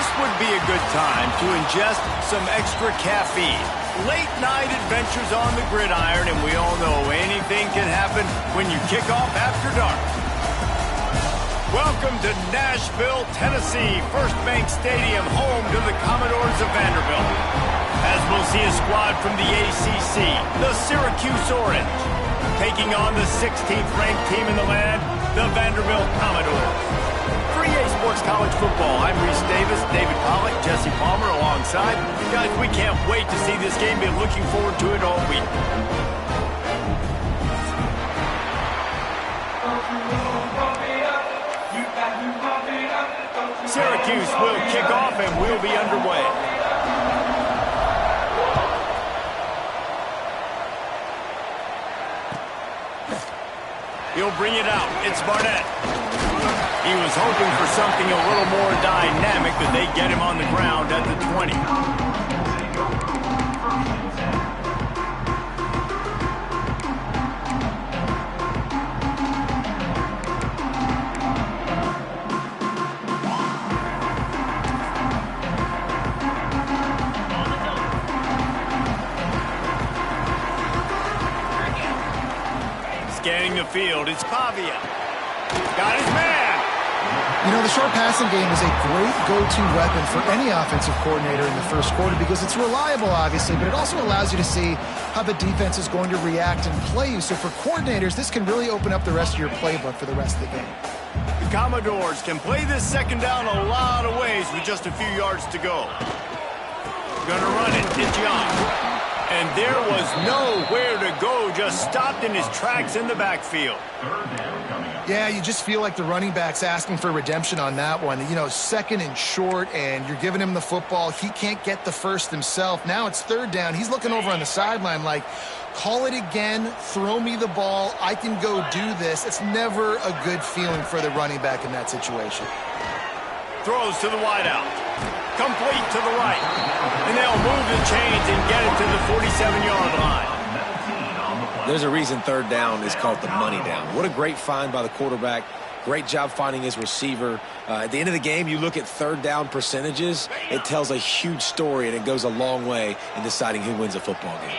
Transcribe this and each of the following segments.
This would be a good time to ingest some extra caffeine. Late night adventures on the gridiron, and we all know anything can happen when you kick off after dark. Welcome to Nashville, Tennessee, First Bank Stadium, home to the Commodores of Vanderbilt. As we'll see a squad from the ACC, the Syracuse Orange, taking on the 16th ranked team in the land, the Vanderbilt Commodores. For EA Sports College Football, I'm Reese Davis, David Pollack, Jesse Palmer alongside. Guys, we can't wait to see this game. Been looking forward to it all week. Syracuse will kick off and we'll be underway. He'll bring it out. It's Barnett. He was hoping for something a little more dynamic, but they get him on the ground at the 20. Scanning the field, it's Pavia. Got his man. You know, the short passing game is a great go-to weapon for any offensive coordinator in the first quarter because it's reliable, obviously, but it also allows you to see how the defense is going to react and play you. So for coordinators, this can really open up the rest of your playbook for the rest of the game. The Commodores can play this second down a lot of ways with just a few yards to go. Gonna run it. It's Young. And there was nowhere to go, just stopped in his tracks in the backfield. Yeah, you just feel like the running back's asking for redemption on that one. You know, second and short, and you're giving him the football. He can't get the first himself. Now it's third down. He's looking over on the sideline like, call it again, throw me the ball, I can go do this. It's never a good feeling for the running back in that situation. Throws to the wideout. Complete to the right. And they'll move the chains and get it to the 47-yard line. There's a reason third down is called the money down. What a great find by the quarterback. Great job finding his receiver. At the end of the game, you look at third down percentages. It tells a huge story, and it goes a long way in deciding who wins a football game.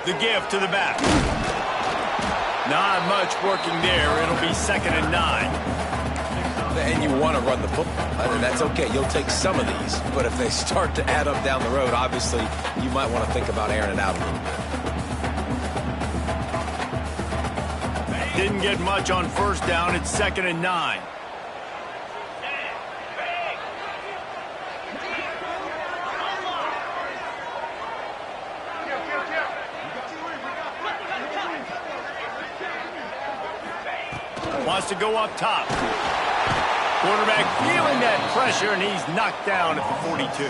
The give to the back. Not much working there. It'll be 2nd and 9. And you want to run the football. That's okay. You'll take some of these. But if they start to add up down the road, obviously, you might want to think about airing it out a little bit. Didn't get much on first down. It's 2nd and 9. Wants to go up top. Quarterback feeling that pressure, and he's knocked down at the 42.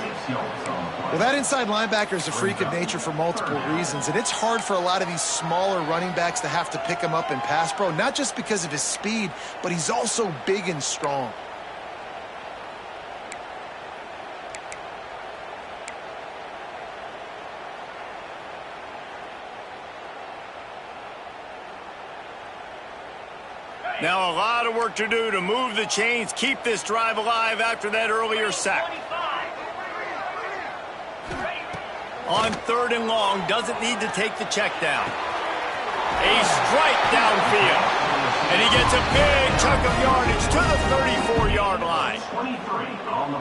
Well, that inside linebacker is a freak of nature for multiple reasons, and it's hard for a lot of these smaller running backs to have to pick him up in pass pro, not just because of his speed, but he's also big and strong. Now a lot of work to do to move the chains, keep this drive alive after that earlier sack. On 3rd and long, doesn't need to take the check down. A strike downfield. And he gets a big chunk of yardage to the 34-yard line.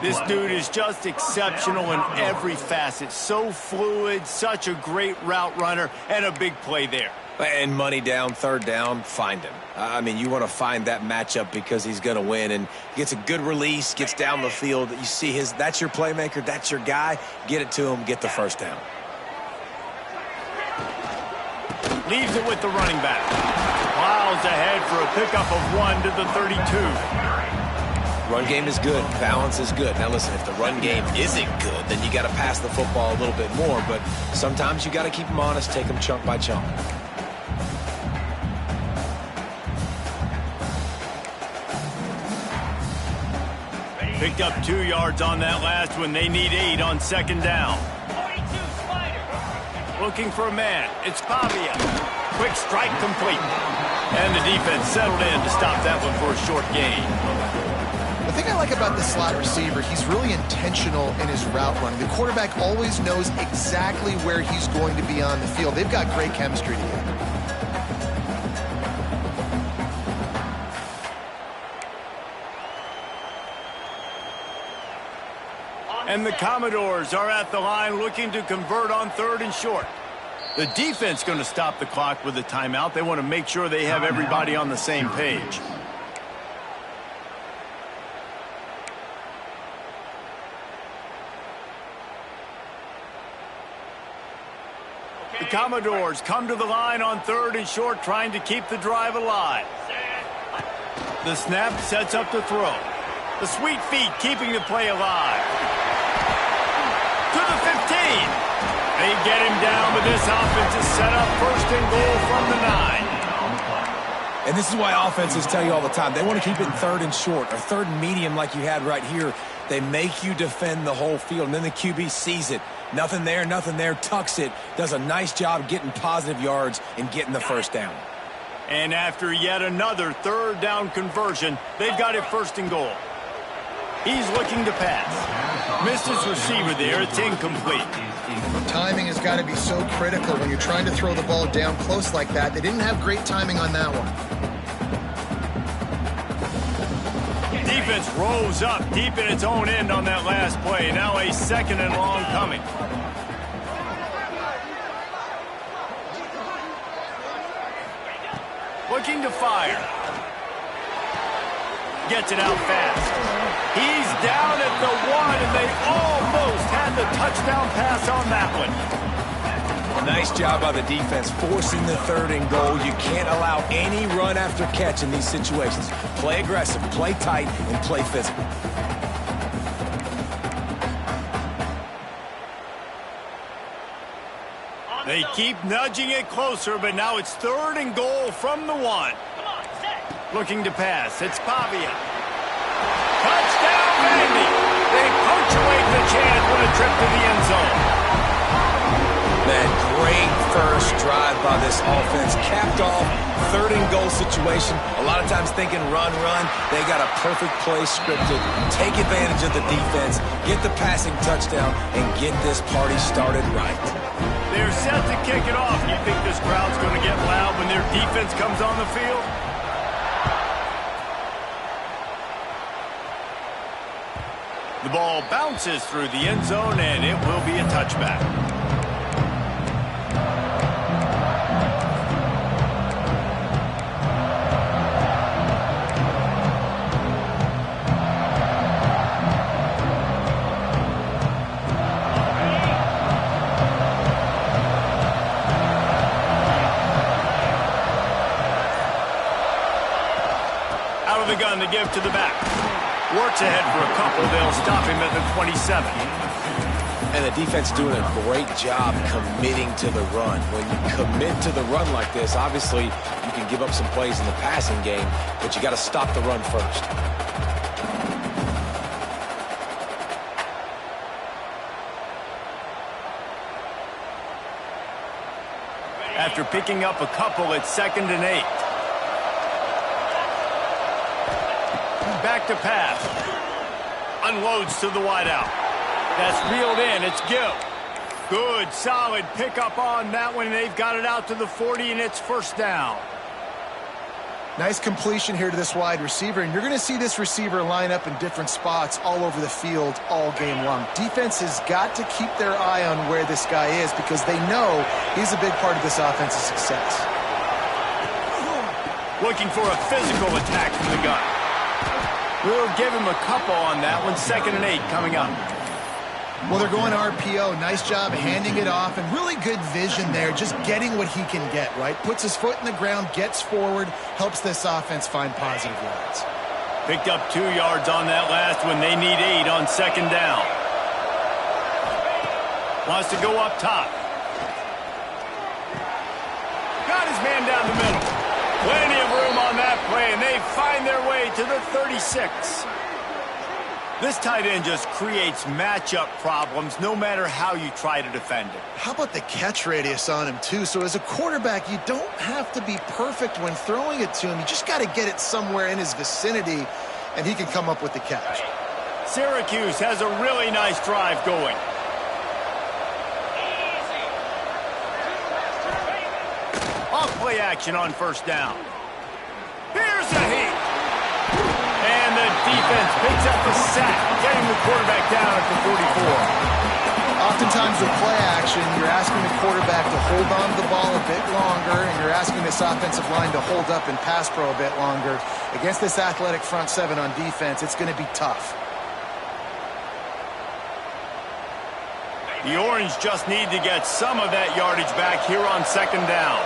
This dude is just exceptional in every facet. So fluid, such a great route runner, and a big play there. And money down, third down, find him. I mean, you want to find that matchup because he's going to win. And gets a good release, gets down the field. You see that's your playmaker, that's your guy. Get it to him, get the first down. Leaves it with the running back. Plows ahead for a pickup of 1 to the 32. Run game is good. Balance is good. Now, listen, if the run game isn't good, then you got to pass the football a little bit more. But sometimes you got to keep them honest, take them chunk by chunk. Picked up 2 yards on that last one. They need 8 on 2nd down. Looking for a man. It's Pavia. Quick strike complete. And the defense settled in to stop that one for a short gain. The thing I like about the slot receiver, he's really intentional in his route running. The quarterback always knows exactly where he's going to be on the field. They've got great chemistry together. And the Commodores are at the line looking to convert on 3rd and short. The defense going to stop the clock with a timeout. They want to make sure they have everybody on the same page. The Commodores come to the line on 3rd and short, trying to keep the drive alive. The snap sets up to throw. The sweet feet keeping the play alive. To the 15. They get him down, but this offense is set up 1st and goal from the 9. And this is why offenses tell you all the time, they want to keep it in 3rd and short or 3rd and medium like you had right here. They make you defend the whole field, and then the QB sees it. Nothing there, tucks it, does a nice job getting positive yards and getting the 1st down. And after yet another 3rd down conversion, they've got it 1st and goal. He's looking to pass. Missed his receiver there. It's incomplete. Timing has got to be so critical when you're trying to throw the ball down close like that. They didn't have great timing on that one. Defense rose up deep in its own end on that last play. Now a 2nd and long coming. Looking to fire. Gets it out fast. He's down at the 1, and they almost had the touchdown pass on that one. Nice job by the defense, forcing the 3rd and goal. You can't allow any run after catch in these situations. Play aggressive, play tight, and play physical. They keep nudging it closer, but now it's 3rd and goal from the 1. Looking to pass. It's Pavia. Touchdown, Vandy. They punctuate the chance with a trip to the end zone. Man, great first drive by this offense. Capped off, 3rd and goal situation. A lot of times thinking run. They got a perfect play scripted. Take advantage of the defense, get the passing touchdown, and get this party started right. They're set to kick it off. You think this crowd's going to get loud when their defense comes on the field? The ball bounces through the end zone, and it will be a touchback. Out of the gun to give to the back. Works ahead for a couple. They'll stop him at the 27. And the defense doing a great job committing to the run. When you commit to the run like this, obviously you can give up some plays in the passing game, but you got to stop the run first. After picking up a couple, it's 2nd and 8. Back to pass. Unloads to the wideout. That's reeled in. It's Gill. Good, solid pickup on that one. They've got it out to the 40, and it's 1st down. Nice completion here to this wide receiver, and you're going to see this receiver line up in different spots all over the field all game long. Defense has got to keep their eye on where this guy is because they know he's a big part of this offense's success. Looking for a physical attack from the gun. We'll give him a couple on that one. 2nd and 8 coming up. Well, they're going RPO. Nice job handing it off, and really good vision there, just getting what he can get, right? Puts his foot in the ground, gets forward, helps this offense find positive yards. Picked up 2 yards on that last one. They need 8 on 2nd down. Wants to go up top. Got his man down the middle. Plenty of room on that play, and they find their way to the 36. This tight end just creates matchup problems no matter how you try to defend it. How about the catch radius on him, too? So as a quarterback, you don't have to be perfect when throwing it to him. You just got to get it somewhere in his vicinity. and he can come up with the catch. Syracuse has a really nice drive going. Off play action on first down. Here's a heat. And the defense picks up a sack, getting the quarterback down at the 44. Oftentimes with play action, you're asking the quarterback to hold on to the ball a bit longer, and you're asking this offensive line to hold up and pass pro a bit longer. Against this athletic front seven on defense, it's going to be tough. The Orange just need to get some of that yardage back here on second down.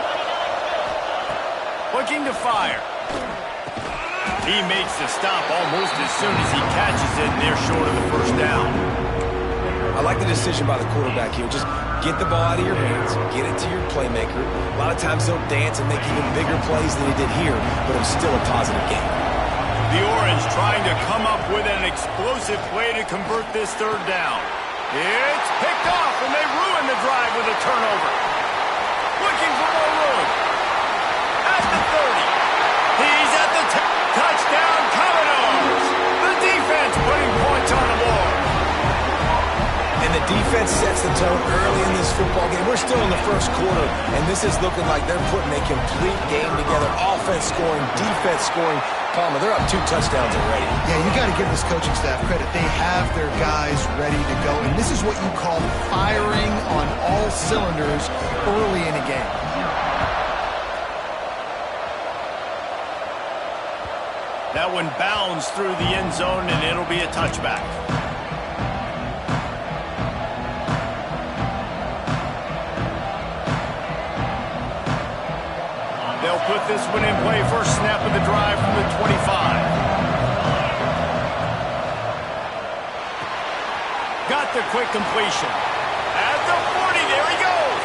Looking to fire. He makes the stop almost as soon as he catches it, and they're short of the first down. I like the decision by the quarterback here. Just get the ball out of your hands, get it to your playmaker. A lot of times they'll dance and make even bigger plays than he did here, but it was still a positive game. The Orange trying to come up with an explosive play to convert this third down. It's picked off, and they ruin the drive with a turnover. Looking for more room. At the 30. He's at the touchdown, Commodores. The defense putting points on the board. And the defense sets the tone early in this football game. We're still in the first quarter, and this is looking like they're putting a complete game together. Offense scoring, defense scoring. Palmer, they're up 2 touchdowns already. Yeah, you got to give this coaching staff credit. They have their guys ready to go, and this is what you call firing on all cylinders early in a game. That one bounds through the end zone, and it'll be a touchback. They'll put this one in play. First snap of the drive from the 25. Got the quick completion. At the 40, there he goes.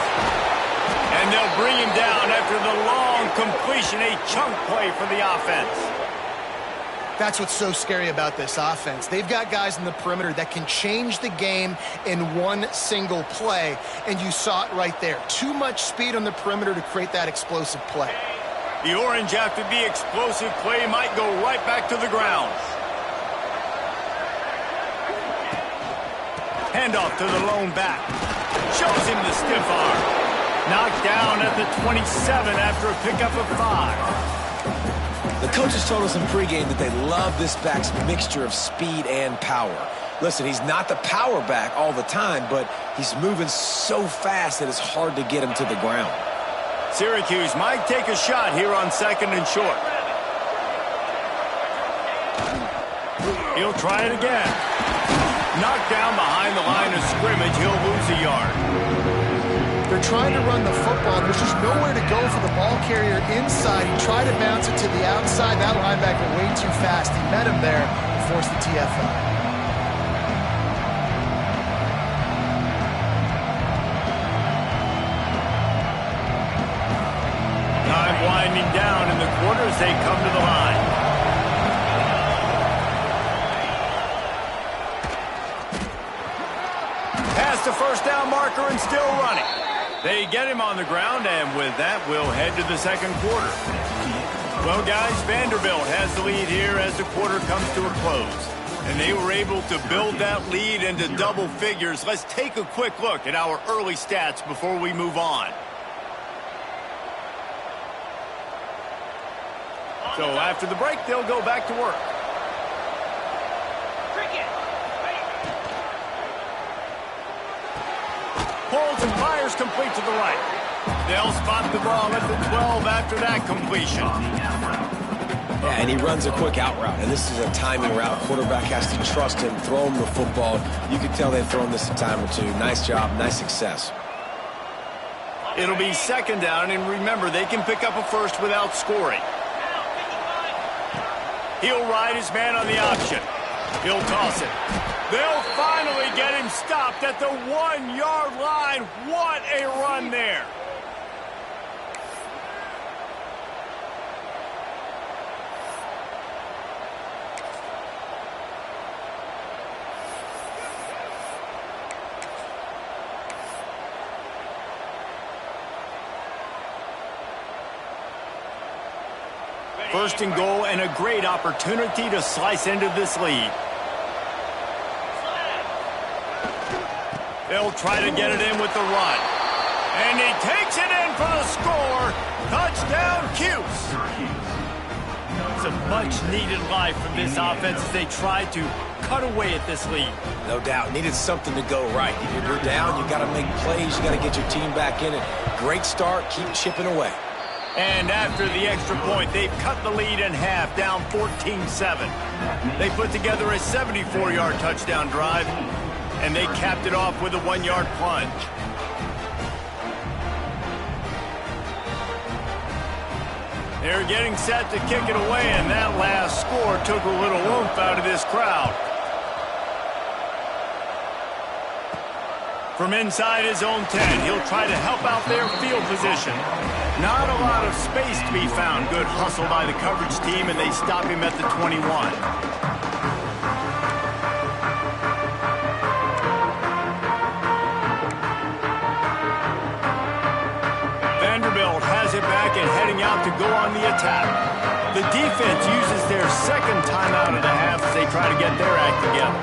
And they'll bring him down after the long completion, a chunk play for the offense. That's what's so scary about this offense. They've got guys in the perimeter that can change the game in one single play, and you saw it right there. Too much speed on the perimeter to create that explosive play. The Orange, after the explosive play, might go right back to the ground. Handoff to the lone back. Shows him the stiff arm. Knocked down at the 27 after a pickup of 5. The coaches told us in pregame that they love this back's mixture of speed and power. Listen, he's not the power back all the time, but he's moving so fast that it's hard to get him to the ground. Syracuse might take a shot here on second and short. He'll try it again. Knocked down behind the line of scrimmage. He'll lose a yard. They're trying to run the football. There's just nowhere to go for the ball carrier inside. He tried to bounce it to the outside. That linebacker way too fast. He met him there and forced the TFL. Time winding down in the quarter as they come to the line. Past the first down marker and still running. They get him on the ground, and with that, we'll head to the second quarter. Well, guys, Vanderbilt has the lead here as the quarter comes to a close. And they were able to build that lead into double figures. Let's take a quick look at our early stats before we move on. So after the break, they'll go back to work. Pulls and fires complete to the right. They'll spot the ball at the 12 after that completion. Yeah, and he runs a quick out route, and this is a timing route. Quarterback has to trust him, throw him the football. You can tell they've thrown this a time or two. Nice job, nice success. It'll be second down, and remember, they can pick up a first without scoring. He'll ride his man on the option. He'll toss it. They'll finally get him stopped at the 1-yard line. What a run there. First and goal and a great opportunity to slice into this lead. They'll try to get it in with the run. And he takes it in for the score. Touchdown, Cuse. It's a much-needed life from this offense as they try to cut away at this lead. No doubt. Needed something to go right. You're down. You got to make plays. You got to get your team back in it. Great start. Keep chipping away. And after the extra point, they've cut the lead in half, down 14-7. They put together a 74-yard touchdown drive, and they capped it off with a 1-yard plunge. They're getting set to kick it away, and that last score took a little oomph out of this crowd. From inside his own 10, he'll try to help out their field position. Not a lot of space to be found. Good hustle by the coverage team, and they stop him at the 21. Vanderbilt has it back and heading out to go on the attack. The defense uses their second timeout of the half as they try to get their act together.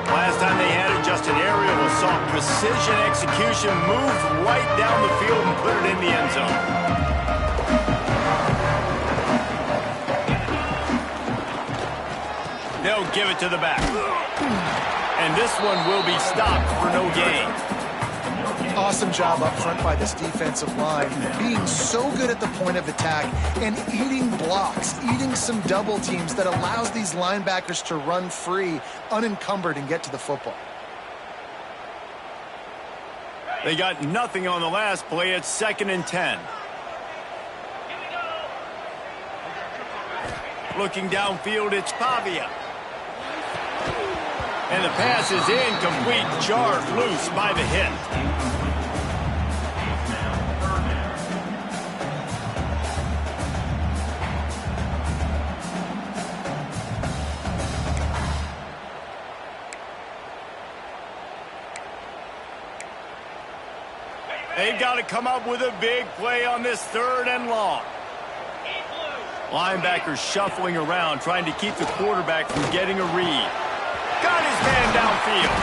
Last time they had it, just an aerial assault. Precision execution, moved right down the field and put it in the end zone. They'll give it to the back. And this one will be stopped for no gain. Awesome job up front by this defensive line, being so good at the point of attack and eating blocks, eating some double teams that allows these linebackers to run free, unencumbered, and get to the football. They got nothing on the last play. It's 2nd and 10. Looking downfield, it's Pavia. And the pass is incomplete, jarred loose by the hit. They've got to come up with a big play on this 3rd and long. Linebackers shuffling around, trying to keep the quarterback from getting a read. Got his man downfield.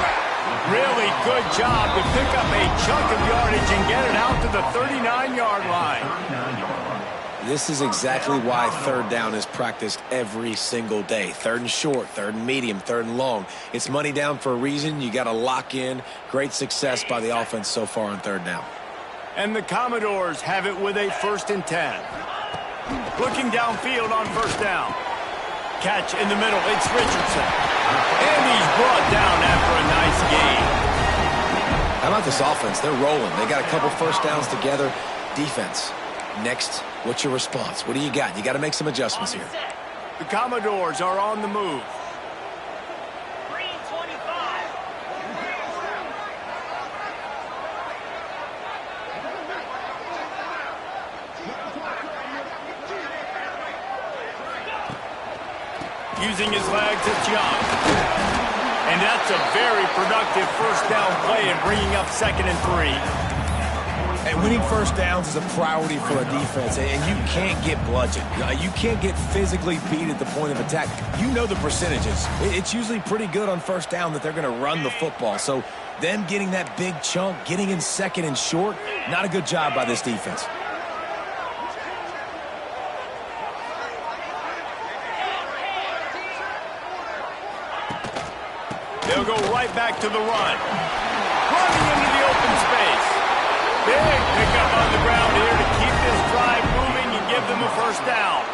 Really good job to pick up a chunk of yardage and get it out to the 39-yard line. This is exactly why 3rd down is practiced every single day. 3rd and short, 3rd and medium, 3rd and long. It's money down for a reason. You got to lock in. Great success by the offense so far on 3rd down. And the Commodores have it with a 1st and 10. Looking downfield on 1st down. Catch in the middle, it's Richardson. And he's brought down after a nice gain. How about this offense? They're rolling. They got a couple 1st downs together. Defense. Next, what's your response? What do you got? You got to make some adjustments here. The Commodores are on the move. Using his legs, it's Young. And that's a very productive 1st down play and bringing up 2nd and 3. And winning 1st downs is a priority for a defense, and you can't get bludgeoned. You can't get physically beat at the point of attack. You know the percentages. It's usually pretty good on 1st down that they're going to run the football. So them getting that big chunk, getting in 2nd and short, not a good job by this defense. They'll go right back to the run. Running into the open space. Big pickup on the ground here to keep this drive moving and give them a 1st down.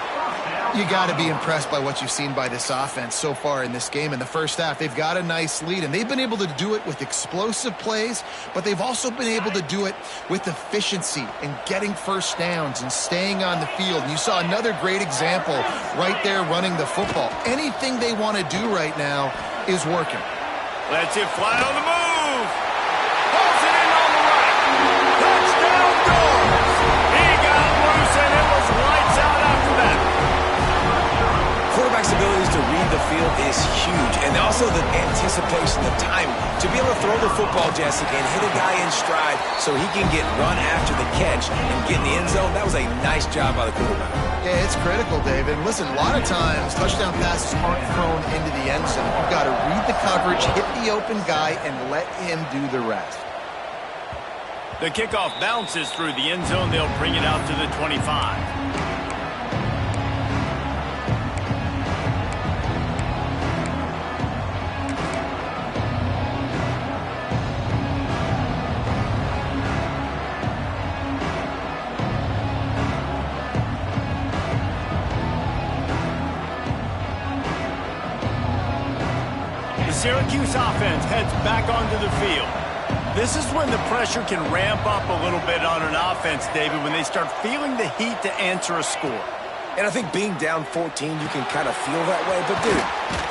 You got to be impressed by what you've seen by this offense so far in this game. In the 1st half, they've got a nice lead, and they've been able to do it with explosive plays, but they've also been able to do it with efficiency and getting 1st downs and staying on the field. And you saw another great example right there running the football. Anything they want to do right now is working. Lets it fly on the move. Pulls it in on the right. Touchdown goals. He got loose, and it was lights out after that. Quarterback quarterback's abilities to read the field is huge, and also the anticipation, the time to be able to throw the football, Jessica, and hit a guy in stride so he can get run after the catch and get in the end zone. That was a nice job by the quarterback. Yeah, it's critical, David. Listen, a lot of times touchdown passes aren't thrown into the end zone. You've got to read the coverage, hit the open guy, and let him do the rest. The kickoff bounces through the end zone. They'll bring it out to the 25. Syracuse offense heads back onto the field. This is when the pressure can ramp up a little bit on an offense, David, when they start feeling the heat to answer a score. And I think being down 14, you can kind of feel that way. But, dude,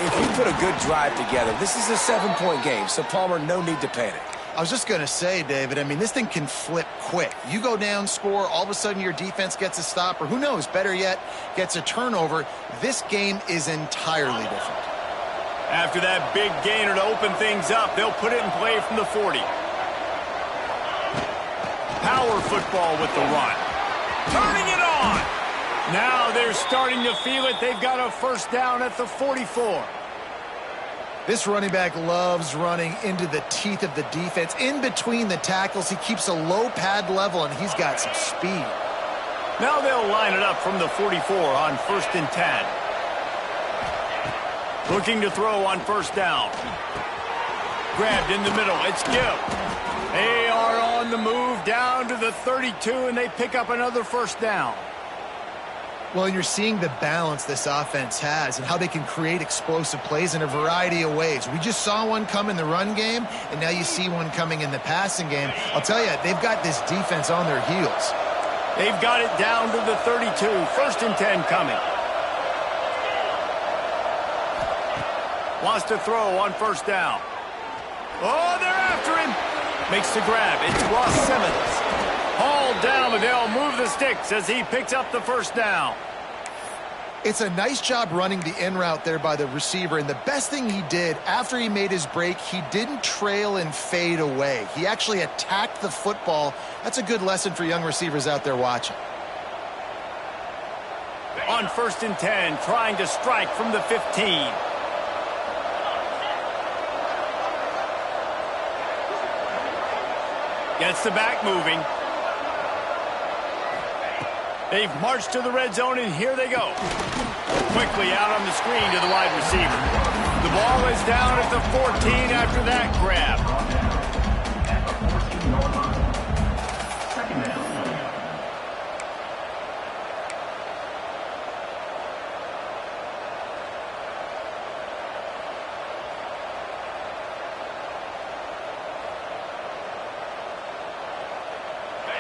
if you put a good drive together, this is a 7-point game, so, Palmer, no need to panic. I was just going to say, David, I mean, this thing can flip quick. You go down, score, all of a sudden your defense gets a stop, or who knows, better yet, gets a turnover. This game is entirely different. After that big gainer to open things up, they'll put it in play from the 40. Power football with the run. Turning it on. Now they're starting to feel it. They've got a first down at the 44. This running back loves running into the teeth of the defense. In between the tackles, he keeps a low pad level, and he's got some speed. Now they'll line it up from the 44 on 1st and 10. Looking to throw on first down. Grabbed in the middle. It's Gill. They are on the move down to the 32, and they pick up another first down. Well, you're seeing the balance this offense has and how they can create explosive plays in a variety of ways. We just saw one come in the run game, and now you see one coming in the passing game. I'll tell you, they've got this defense on their heels. They've got it down to the 32. 1st and 10 coming. Wants to throw on first down. Oh, they're after him. Makes the grab. It's Ross Simmons. Hauled down, but they'll move the sticks as he picks up the first down. It's a nice job running the in route there by the receiver, and the best thing he did after he made his break, he didn't trail and fade away. He actually attacked the football. That's a good lesson for young receivers out there watching. On 1st and 10, trying to strike from the 15. Gets the back moving. They've marched to the red zone, and here they go. Quickly out on the screen to the wide receiver. The ball is down at the 14 after that grab.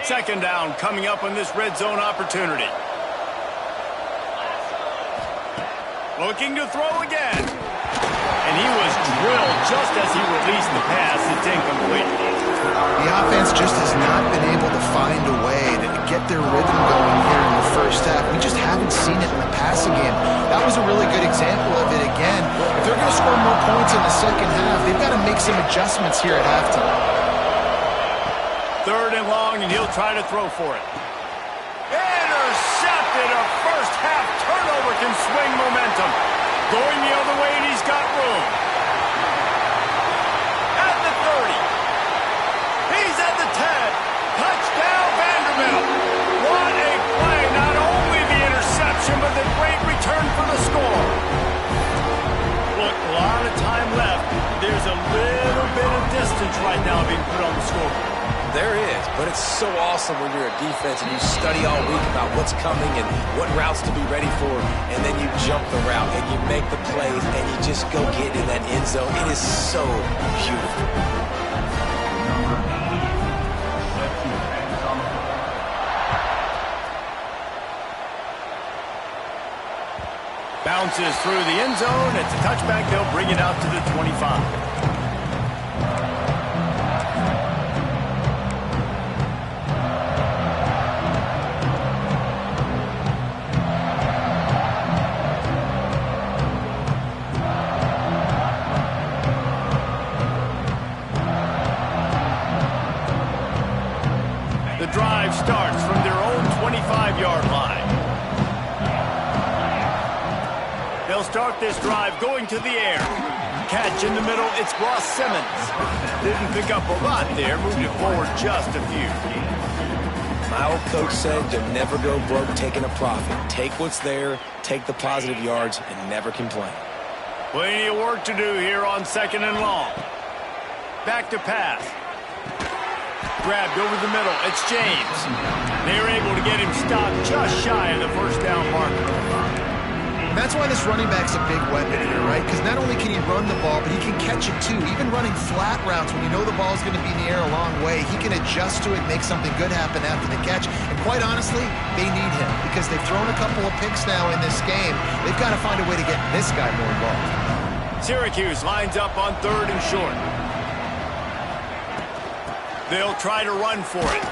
Second down coming up on this red zone opportunity. Looking to throw again. And he was drilled just as he released the pass. It's incomplete. The offense just has not been able to find a way to get their rhythm going here in the first half. We just haven't seen it in the passing game. That was a really good example of it again. If they're going to score more points in the second half, they've got to make some adjustments here at halftime. 3rd and long, and he'll try to throw for it. Intercepted. A first half turnover can swing momentum. Going the other way, and he's got room. At the 30. He's at the 10. Touchdown, Vanderbilt. What a play. Not only the interception, but the great return for the score. Look, a lot of time left. There's a little bit of distance right now being put on the scoreboard. There is, but it's so awesome when you're a defense and you study all week about what's coming and what routes to be ready for, and then you jump the route and you make the plays and you just go get in that end zone. It is so beautiful. Bounces through the end zone. It's a touchback. They'll bring it out to the 25. drive starts from their own 25-yard line. They'll start this drive going to the air. Catch in the middle, it's Ross Simmons. Didn't pick up a lot there, moved it forward just a few. My old coach said you'll never go broke taking a profit. Take what's there, take the positive yards, and never complain. Plenty of work to do here on 2nd and long. Back to pass. Grabbed over the middle, it's James. They're able to get him stopped just shy of the first down marker. That's why this running back's a big weapon here, right? Because not only can he run the ball, but he can catch it too. Even running flat routes when you know the ball's going to be in the air a long way, he can adjust to it, make something good happen after the catch. And quite honestly, they need him because they've thrown a couple of picks now in this game. They've got to find a way to get this guy more involved. Syracuse lines up on 3rd and short. They'll try to run for it.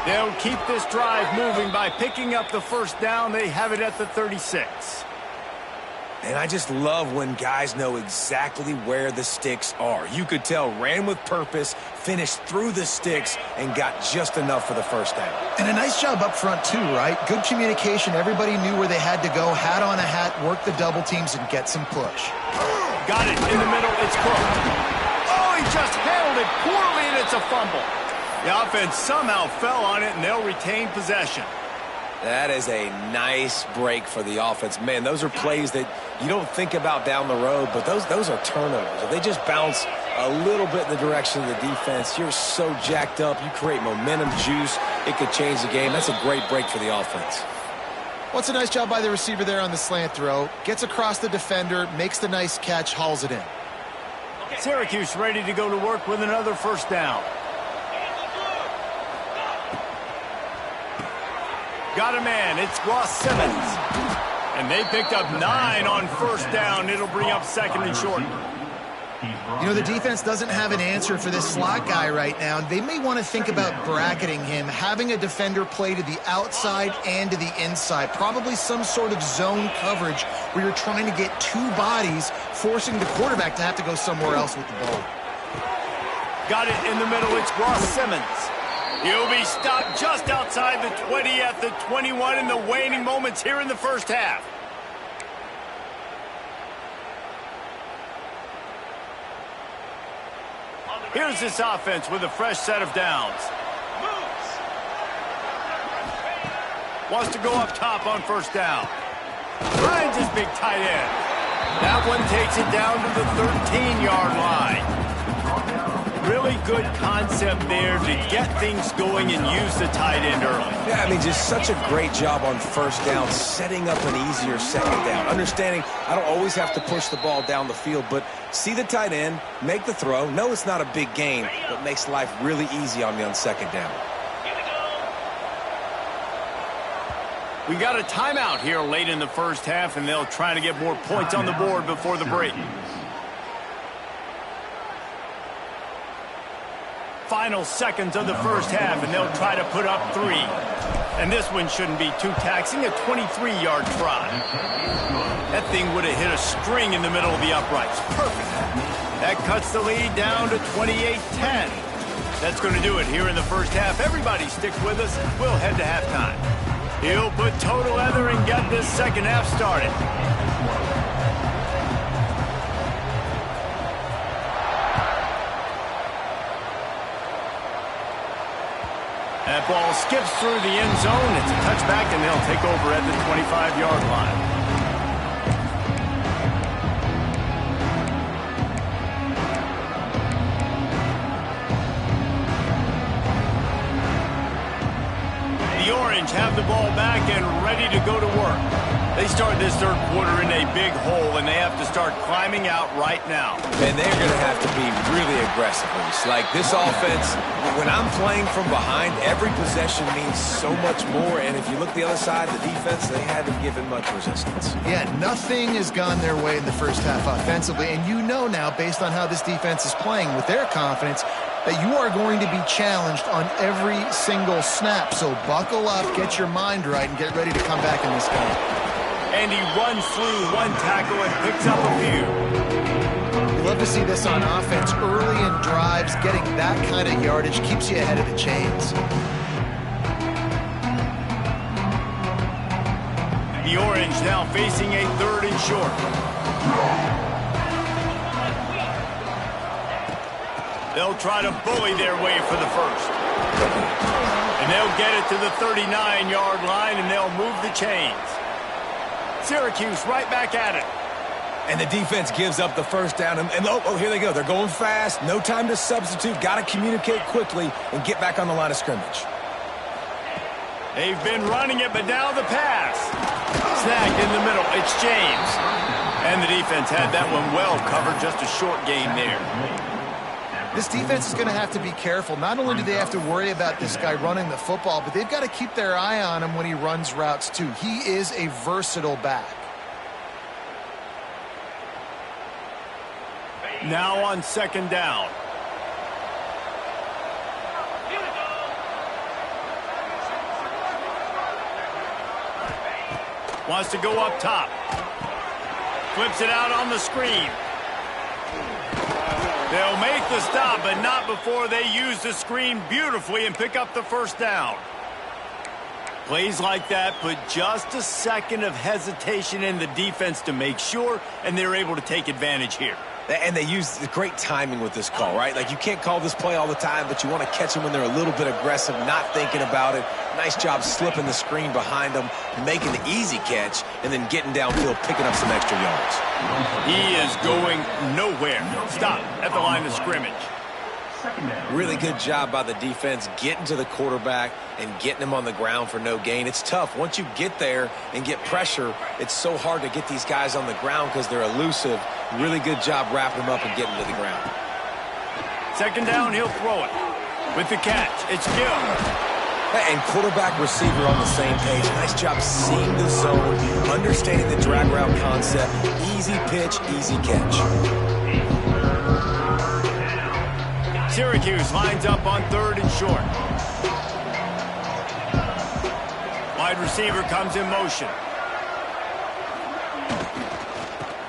They'll keep this drive moving by picking up the first down. They have it at the 36. And I just love when guys know exactly where the sticks are. You could tell ran with purpose, finished through the sticks, and got just enough for the first down. And a nice job up front too, right? Good communication. Everybody knew where they had to go. Hat on a hat, work the double teams, and get some push. Got it in the middle. It's Cook. Oh, he just handled it poorly, and it's a fumble. The offense somehow fell on it, and they'll retain possession. That is a nice break for the offense. Man, those are plays that you don't think about down the road, but those are turnovers. If they just bounce a little bit in the direction of the defense, you're so jacked up. You create momentum, juice. It could change the game. That's a great break for the offense. Well, it's a nice job by the receiver there on the slant throw. Gets across the defender, makes the nice catch, hauls it in. Syracuse ready to go to work with another first down. Got a man, it's Ross Simmons. And they picked up 9 on first down. It'll bring up 2nd and short. You know, the defense doesn't have an answer for this slot guy right now. They may want to think about bracketing him, having a defender play to the outside and to the inside. Probably some sort of zone coverage where you're trying to get 2 bodies, forcing the quarterback to have to go somewhere else with the ball. Got it in the middle, it's Ross Simmons. He'll be stopped just outside the 20 at the 21 in the waning moments here in the first half. Here's this offense with a fresh set of downs. Wants to go up top on first down. Finds his big tight end. That one takes it down to the 13-yard line. Really good concept there to get things going and use the tight end early. Yeah, I mean, just such a great job on first down, setting up an easier second down. Understanding I don't always have to push the ball down the field, but see the tight end, make the throw. No, it's not a big gain, but makes life really easy on me on second down. We got a timeout here late in the first half, and they'll try to get more points on the board before the break. Final seconds of the first half, and they'll try to put up 3. And this one shouldn't be too taxing, a 23-yard try. That thing would have hit a string in the middle of the uprights. Perfect. That cuts the lead down to 28-10. That's going to do it here in the first half. Everybody stick with us. We'll head to halftime. He'll put total leather and get this second half started. That ball skips through the end zone. It's a touchback, and they'll take over at the 25-yard line. The Orange have the ball back and ready to go to work. They start this third quarter in a big hole, and they have to start climbing out right now. And they're going to have to be really aggressive. Like this offense, when I'm playing from behind, every possession means so much more. And if you look the other side, the defense, they haven't given much resistance. Yeah, nothing has gone their way in the first half offensively. And you know now, based on how this defense is playing with their confidence, that you are going to be challenged on every single snap. So buckle up, get your mind right, and get ready to come back in this game. And he runs through one tackle and picks up a few. You love to see this on offense. Early in drives, getting that kind of yardage keeps you ahead of the chains. The Orange now facing a 3rd and short. They'll try to bully their way for the first. And they'll get it to the 39-yard line, and they'll move the chains. Syracuse right back at it. And the defense gives up the first down. And oh, here they go. They're going fast. No time to substitute. Got to communicate quickly and get back on the line of scrimmage. They've been running it, but now the pass. Snagged in the middle. It's James. And the defense had that one well covered. Just a short gain there. This defense is going to have to be careful. Not only do they have to worry about this guy running the football, but they've got to keep their eye on him when he runs routes too. He is a versatile back. Now on 2nd down. Wants to go up top. Flips it out on the screen. They'll make the stop, but not before they use the screen beautifully and pick up the first down. Plays like that put just a second of hesitation in the defense to make sure, and they're able to take advantage here. And they use great timing with this call, right? Like, you can't call this play all the time, but you want to catch them when they're a little bit aggressive, not thinking about it. Nice job slipping the screen behind them, making the easy catch, and then getting downfield, picking up some extra yards. He is going nowhere. Stop at the line of scrimmage. Really good job by the defense getting to the quarterback and getting him on the ground for no gain. It's tough. Once you get there and get pressure, it's so hard to get these guys on the ground because they're elusive. Really good job wrapping them up and getting to the ground. 2nd down, he'll throw it. With the catch, it's Gill. And quarterback receiver on the same page. Nice job seeing the zone, understanding the drag route concept. Easy pitch, easy catch. Syracuse lines up on 3rd and short. Wide receiver comes in motion.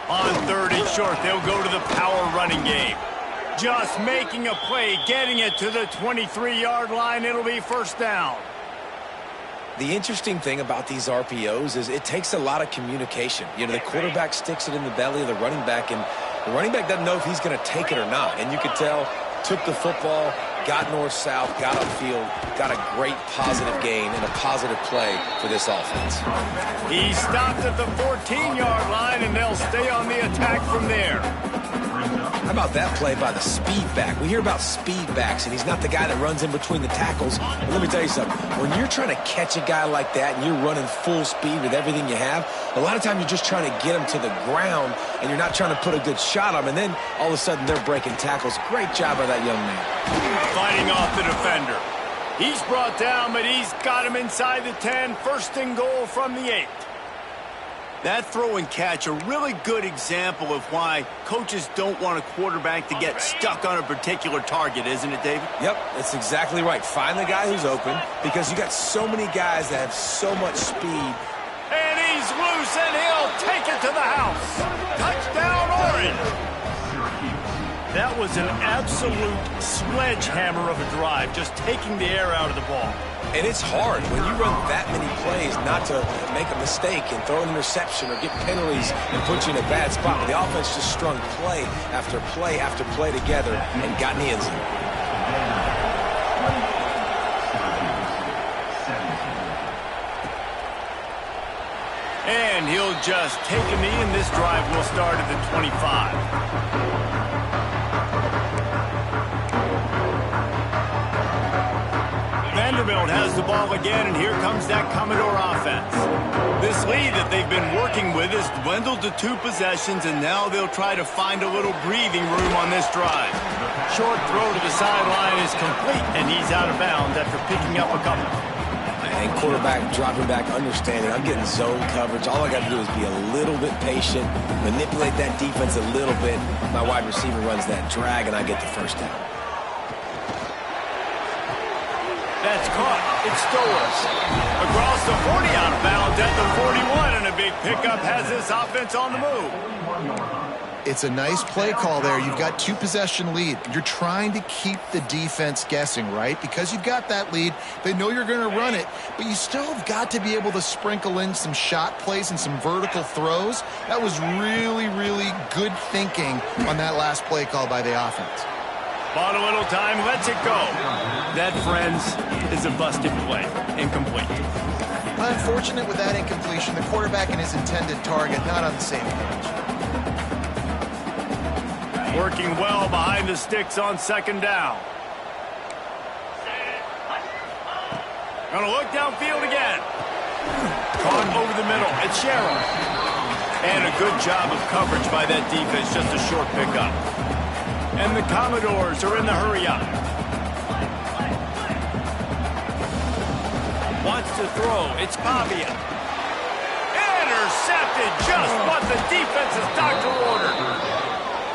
On 3rd and short, they'll go to the power running game. Just making a play, getting it to the 23-yard line. It'll be 1st down. The interesting thing about these RPOs is it takes a lot of communication. You know, the quarterback sticks it in the belly of the running back, and the running back doesn't know if he's going to take it or not. And you could tell, took the football, got north-south, got upfield, got a great positive gain and a positive play for this offense. He stopped at the 14-yard line, and they'll stay on the attack from there. How about that play by the speed back? We hear about speed backs, and he's not the guy that runs in between the tackles. But let me tell you something. When you're trying to catch a guy like that and you're running full speed with everything you have, a lot of times you're just trying to get him to the ground, and you're not trying to put a good shot on him, and then all of a sudden they're breaking tackles. Great job by that young man. Fighting off the defender. He's brought down, but he's got him inside the 10. 1st and goal from the 8. That throw and catch, a really good example of why coaches don't want a quarterback to get stuck on a particular target, isn't it, David? Yep, that's exactly right. Find the guy who's open because you got so many guys that have so much speed. And he's loose, and he'll take it to the house. Touchdown, Orange. That was an absolute sledgehammer of a drive, just taking the air out of the ball. And it's hard when you run that many plays not to make a mistake and throw an interception or get penalties and put you in a bad spot. But the offense just strung play after play after play together and got in the end zone. And he'll just take a knee, and this drive will start at the 25. Vanderbilt has the ball again, and here comes that Commodore offense. This lead that they've been working with has dwindled to 2 possessions, and now they'll try to find a little breathing room on this drive. Short throw to the sideline is complete, and he's out of bounds after picking up a couple. And quarterback dropping back, understanding I'm getting zone coverage. All I got to do is be a little bit patient, manipulate that defense a little bit. My wide receiver runs that drag, and I get the 1st down. That's caught. It's stolen. Across the 40, out of bounds at the 41, and a big pickup has this offense on the move. It's a nice play call there. You've got 2-possession lead. You're trying to keep the defense guessing, right? Because you've got that lead, they know you're going to run it, but you still have got to be able to sprinkle in some shot plays and some vertical throws. That was really, really good thinking on that last play call by the offense. Bought a little time, lets it go. That, friends, is a busted play. Incomplete. Unfortunate with that incompletion. The quarterback and his intended target not on the same page. Working well behind the sticks on second down. Gonna look downfield again. Caught over the middle. It's Sherrill. And a good job of coverage by that defense. Just a short pickup. And the Commodores are in the hurry-up. Wants to throw. It's Pavia. Intercepted. Just what the defense's doctor ordered.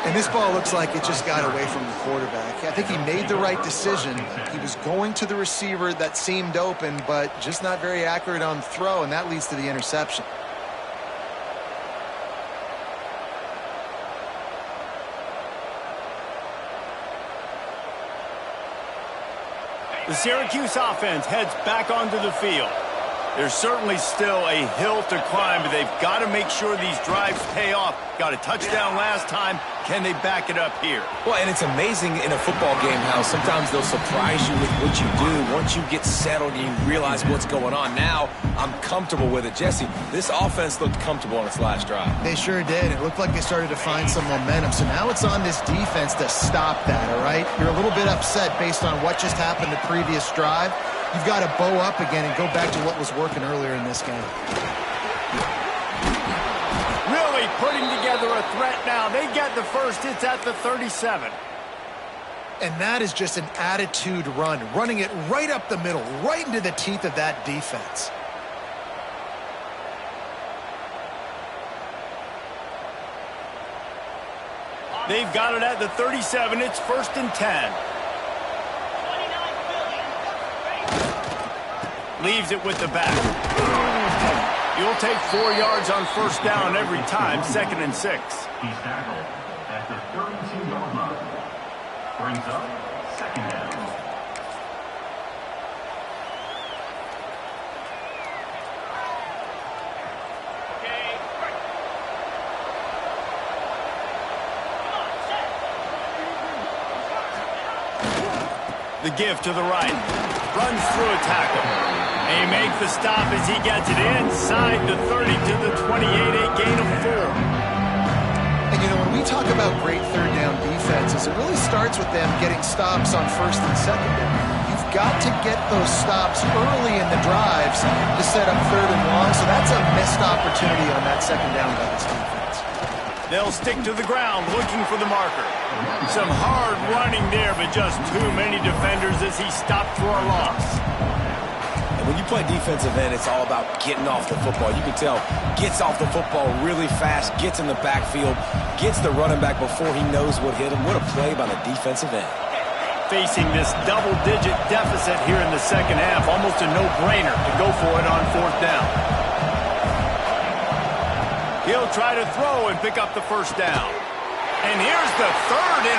And this ball looks like it just got away from the quarterback. I think he made the right decision. He was going to the receiver that seemed open, but just not very accurate on the throw, and that leads to the interception. The Syracuse offense heads back onto the field. There's certainly still a hill to climb, but they've got to make sure these drives pay off. Got a touchdown last time. Can they back it up here? Well, and it's amazing in a football game how sometimes they'll surprise you with what you do. Once you get settled and you realize what's going on. Now, I'm comfortable with it. Jesse, this offense looked comfortable on its last drive. They sure did. It looked like they started to find some momentum. So now it's on this defense to stop that, all right? You're a little bit upset based on what just happened the previous drive. You've got to bow up again and go back to what was working earlier in this game. Really putting together a threat now. They get the first. It's at the 37. And that is just an attitude run, running it right up the middle, right into the teeth of that defense. They've got it at the 37. It's 1st and 10. Leaves it with the back. You'll take 4 yards on 1st down every time, 2nd and 6. He's tackled at the 32-yard line. Brings up 2nd down. The give to the right. Runs through a tackle. They make the stop as he gets it inside the 30 to the 28, a gain of 4. And, you know, when we talk about great third down defenses, it really starts with them getting stops on 1st and 2nd down. You've got to get those stops early in the drives to set up 3rd and long, so that's a missed opportunity on that 2nd down by this defense. They'll stick to the ground looking for the marker. Some hard running there, but just too many defenders as he stopped for a loss. When you play defensive end, it's all about getting off the football. You can tell, gets off the football really fast, gets in the backfield, gets the running back before he knows what hit him. What a play by the defensive end. Facing this double-digit deficit here in the second half, almost a no-brainer to go for it on 4th down. He'll try to throw and pick up the 1st down. And here's the 3rd